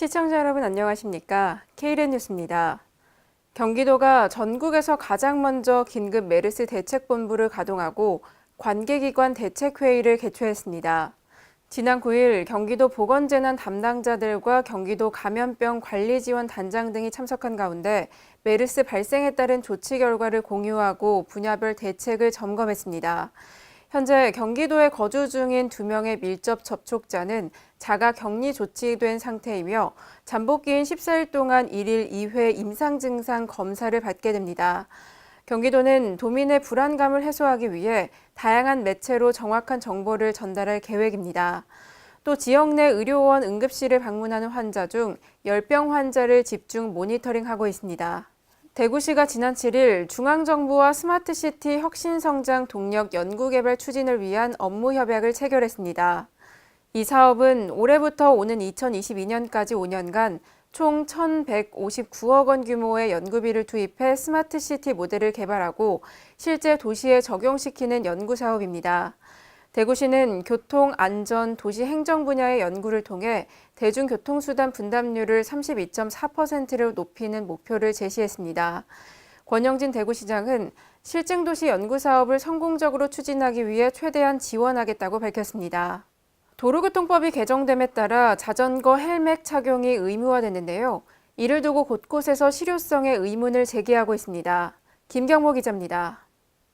시청자 여러분 안녕하십니까? K랜 뉴스입니다. 경기도가 전국에서 가장 먼저 긴급 메르스 대책본부를 가동하고 관계기관 대책회의를 개최했습니다. 지난 9일 경기도 보건재난 담당자들과 경기도 감염병 관리지원 단장 등이 참석한 가운데 메르스 발생에 따른 조치 결과를 공유하고 분야별 대책을 점검했습니다. 현재 경기도에 거주 중인 2명의 밀접 접촉자는 자가 격리 조치된 상태이며 잠복기인 14일 동안 1일 2회 임상 증상 검사를 받게 됩니다. 경기도는 도민의 불안감을 해소하기 위해 다양한 매체로 정확한 정보를 전달할 계획입니다. 또 지역 내 의료원 응급실을 방문하는 환자 중 열병 환자를 집중 모니터링하고 있습니다. 대구시가 지난 7일 중앙정부와 스마트시티 혁신성장 동력 연구개발 추진을 위한 업무협약을 체결했습니다. 이 사업은 올해부터 오는 2022년까지 5년간 총 1,159억 원 규모의 연구비를 투입해 스마트시티 모델을 개발하고 실제 도시에 적용시키는 연구 사업입니다. 대구시는 교통, 안전, 도시 행정 분야의 연구를 통해 대중교통수단 분담률을 32.4%로 높이는 목표를 제시했습니다. 권영진 대구시장은 실증도시 연구사업을 성공적으로 추진하기 위해 최대한 지원하겠다고 밝혔습니다. 도로교통법이 개정됨에 따라 자전거 헬멧 착용이 의무화됐는데요. 이를 두고 곳곳에서 실효성의 의문을 제기하고 있습니다. 김경모 기자입니다.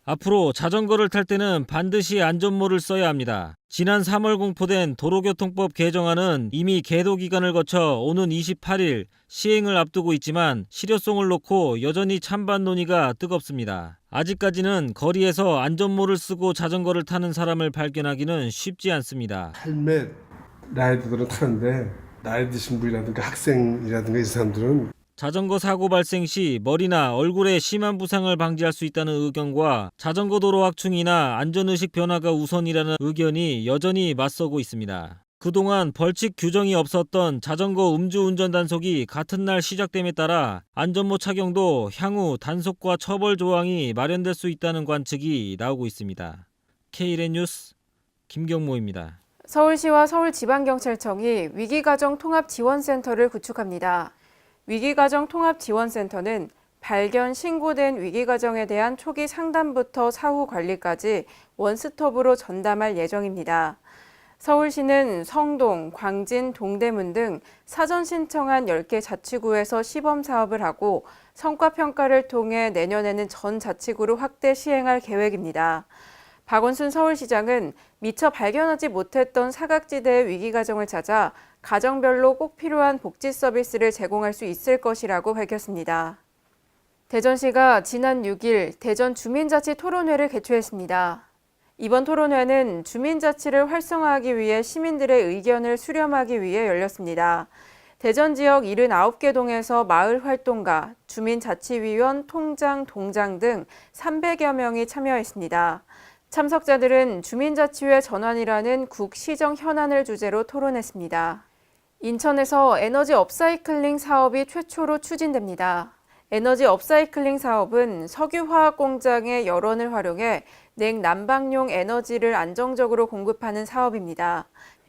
앞으로 자전거를 탈 때는 반드시 안전모를 써야 합니다. 지난 3월 공포된 도로교통법 개정안은 이미 계도 기간을 거쳐 오는 28일 시행을 앞두고 있지만 실효성을 놓고 여전히 찬반 논의가 뜨겁습니다. 아직까지는 거리에서 안전모를 쓰고 자전거를 타는 사람을 발견하기는 쉽지 않습니다. 헬멧 라이더들은 타는데 나이 드신 분이라든가 학생이라든가 이 사람들은 자전거 사고 발생 시 머리나 얼굴에 심한 부상을 방지할 수 있다는 의견과 자전거 도로 확충이나 안전의식 변화가 우선이라는 의견이 여전히 맞서고 있습니다. 그동안 벌칙 규정이 없었던 자전거 음주운전 단속이 같은 날 시작됨에 따라 안전모 착용도 향후 단속과 처벌 조항이 마련될 수 있다는 관측이 나오고 있습니다. K랜 뉴스 김경모입니다. 서울시와 서울지방경찰청이 위기가정통합지원센터를 구축합니다. 위기가정통합지원센터는 발견, 신고된 위기가정에 대한 초기 상담부터 사후 관리까지 원스톱으로 전담할 예정입니다. 서울시는 성동, 광진, 동대문 등 사전 신청한 10개 자치구에서 시범 사업을 하고 성과평가를 통해 내년에는 전 자치구로 확대 시행할 계획입니다. 박원순 서울시장은 미처 발견하지 못했던 사각지대의 위기가정을 찾아 가정별로 꼭 필요한 복지 서비스를 제공할 수 있을 것이라고 밝혔습니다. 대전시가 지난 6일 대전 주민자치 토론회를 개최했습니다. 이번 토론회는 주민자치를 활성화하기 위해 시민들의 의견을 수렴하기 위해 열렸습니다. 대전 지역 79개 동에서 마을 활동가, 주민자치위원, 통장, 동장 등 300여 명이 참여했습니다. 참석자들은 주민자치회 전환이라는 국시정 현안을 주제로 토론했습니다. 인천에서 에너지 업사이클링 사업이 최초로 추진됩니다. 에너지 업사이클링 사업은 석유화학 공장의 열원을 활용해 냉난방용 에너지를 안정적으로 공급하는 사업입니다.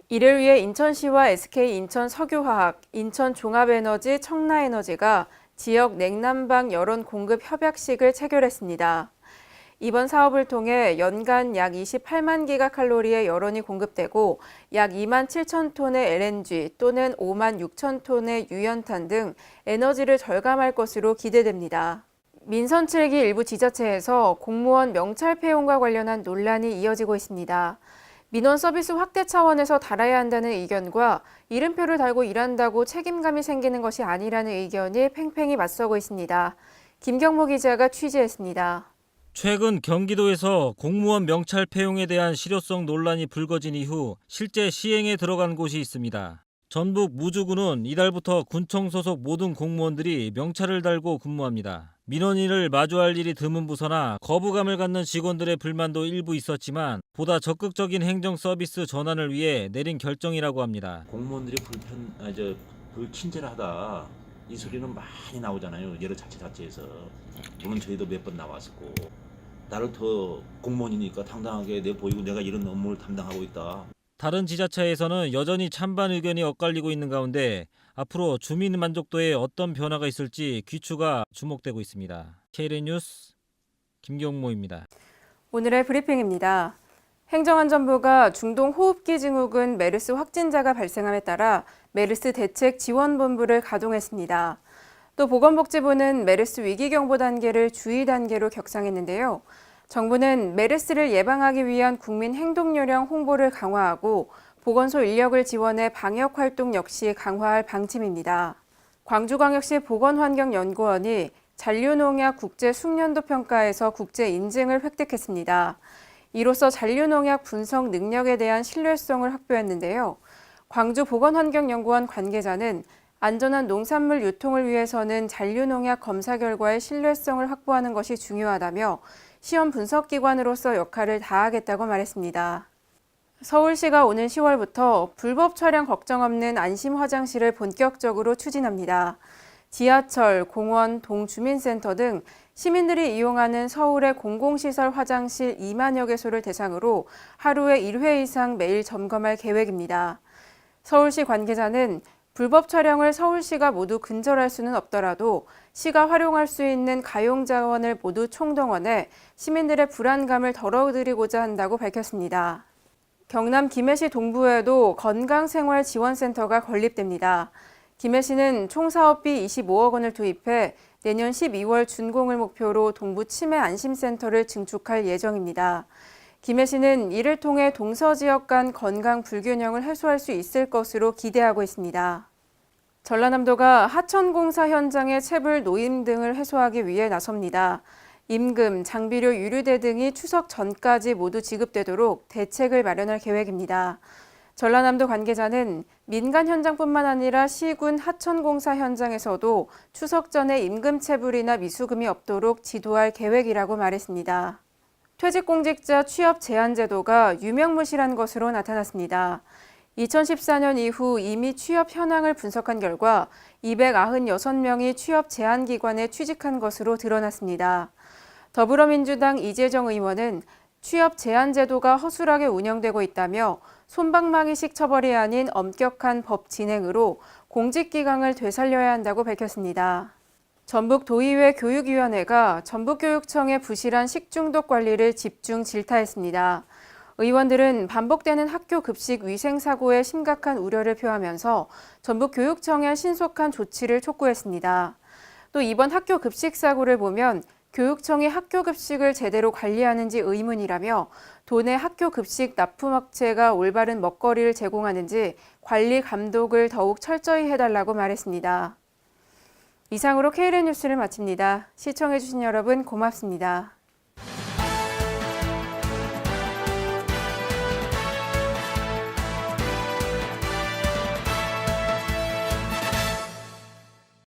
이를 위해 인천시와 SK 인천석유화학, 인천종합에너지, 청라에너지가 지역 냉난방 열원 공급 협약식을 체결했습니다. 이번 사업을 통해 연간 약 28만 기가칼로리의 열원이 공급되고 약 2만 7천 톤의 LNG 또는 5만 6천 톤의 유연탄 등 에너지를 절감할 것으로 기대됩니다. 민선 7기 일부 지자체에서 공무원 명찰 폐용과 관련한 논란이 이어지고 있습니다. 민원 서비스 확대 차원에서 달아야 한다는 의견과 이름표를 달고 일한다고 책임감이 생기는 것이 아니라는 의견이 팽팽히 맞서고 있습니다. 김경모 기자가 취재했습니다. 최근 경기도에서 공무원 명찰 폐용에 대한 실효성 논란이 불거진 이후 실제 시행에 들어간 곳이 있습니다. 전북 무주군은 이달부터 군청 소속 모든 공무원들이 명찰을 달고 근무합니다. 민원인을 마주할 일이 드문 부서나 거부감을 갖는 직원들의 불만도 일부 있었지만 보다 적극적인 행정 서비스 전환을 위해 내린 결정이라고 합니다. 공무원들이 불친절하다 이 소리는 많이 나오잖아요. 여러 자치에서. 물론 저희도 몇 번 나왔었고 나를 더 공무원이니까 당당하게 내 보이고 내가 이런 업무를 담당하고 있다. 다른 지자체에서는 여전히 찬반 의견이 엇갈리고 있는 가운데 앞으로 주민 만족도에 어떤 변화가 있을지 귀추가 주목되고 있습니다. KLN 뉴스 김경모입니다. 오늘의 브리핑입니다. 행정안전부가 중동호흡기 증후군 메르스 확진자가 발생함에 따라 메르스 대책 지원본부를 가동했습니다. 또 보건복지부는 메르스 위기경보 단계를 주의 단계로 격상했는데요. 정부는 메르스를 예방하기 위한 국민 행동요령 홍보를 강화하고 보건소 인력을 지원해 방역활동 역시 강화할 방침입니다. 광주광역시 보건환경연구원이 잔류농약 국제숙련도 평가에서 국제 인증을 획득했습니다. 이로써 잔류농약 분석 능력에 대한 신뢰성을 확보했는데요. 광주보건환경연구원 관계자는 안전한 농산물 유통을 위해서는 잔류농약 검사 결과의 신뢰성을 확보하는 것이 중요하다며 시험 분석기관으로서 역할을 다하겠다고 말했습니다. 서울시가 오는 10월부터 불법 촬영 걱정 없는 안심 화장실을 본격적으로 추진합니다. 지하철, 공원, 동주민센터 등 시민들이 이용하는 서울의 공공시설 화장실 2만여 개소를 대상으로 하루에 1회 이상 매일 점검할 계획입니다. 서울시 관계자는 불법 촬영을 서울시가 모두 근절할 수는 없더라도 시가 활용할 수 있는 가용자원을 모두 총동원해 시민들의 불안감을 덜어드리고자 한다고 밝혔습니다. 경남 김해시 동부에도 건강생활지원센터가 건립됩니다. 김해시는 총 사업비 25억 원을 투입해 내년 12월 준공을 목표로 동부 치매 안심센터를 증축할 예정입니다. 김해시는 이를 통해 동서지역 간 건강 불균형을 해소할 수 있을 것으로 기대하고 있습니다. 전라남도가 하천공사 현장의 체불 노임 등을 해소하기 위해 나섭니다. 임금, 장비료, 유류대 등이 추석 전까지 모두 지급되도록 대책을 마련할 계획입니다. 전라남도 관계자는 민간 현장뿐만 아니라 시군 하천공사 현장에서도 추석 전에 임금 체불이나 미수금이 없도록 지도할 계획이라고 말했습니다. 퇴직공직자 취업 제한 제도가 유명무실한 것으로 나타났습니다. 2014년 이후 이미 취업 현황을 분석한 결과 296명이 취업 제한 기관에 취직한 것으로 드러났습니다. 더불어민주당 이재정 의원은 취업 제한 제도가 허술하게 운영되고 있다며 솜방망이식 처벌이 아닌 엄격한 법 진행으로 공직기강을 되살려야 한다고 밝혔습니다. 전북도의회 교육위원회가 전북교육청의 부실한 식중독 관리를 집중 질타했습니다. 의원들은 반복되는 학교 급식 위생 사고에 심각한 우려를 표하면서 전북교육청의 신속한 조치를 촉구했습니다. 또 이번 학교 급식 사고를 보면 교육청이 학교 급식을 제대로 관리하는지 의문이라며 도내 학교 급식 납품업체가 올바른 먹거리를 제공하는지 관리 감독을 더욱 철저히 해달라고 말했습니다. 이상으로 KLN 뉴스를 마칩니다. 시청해주신 여러분 고맙습니다.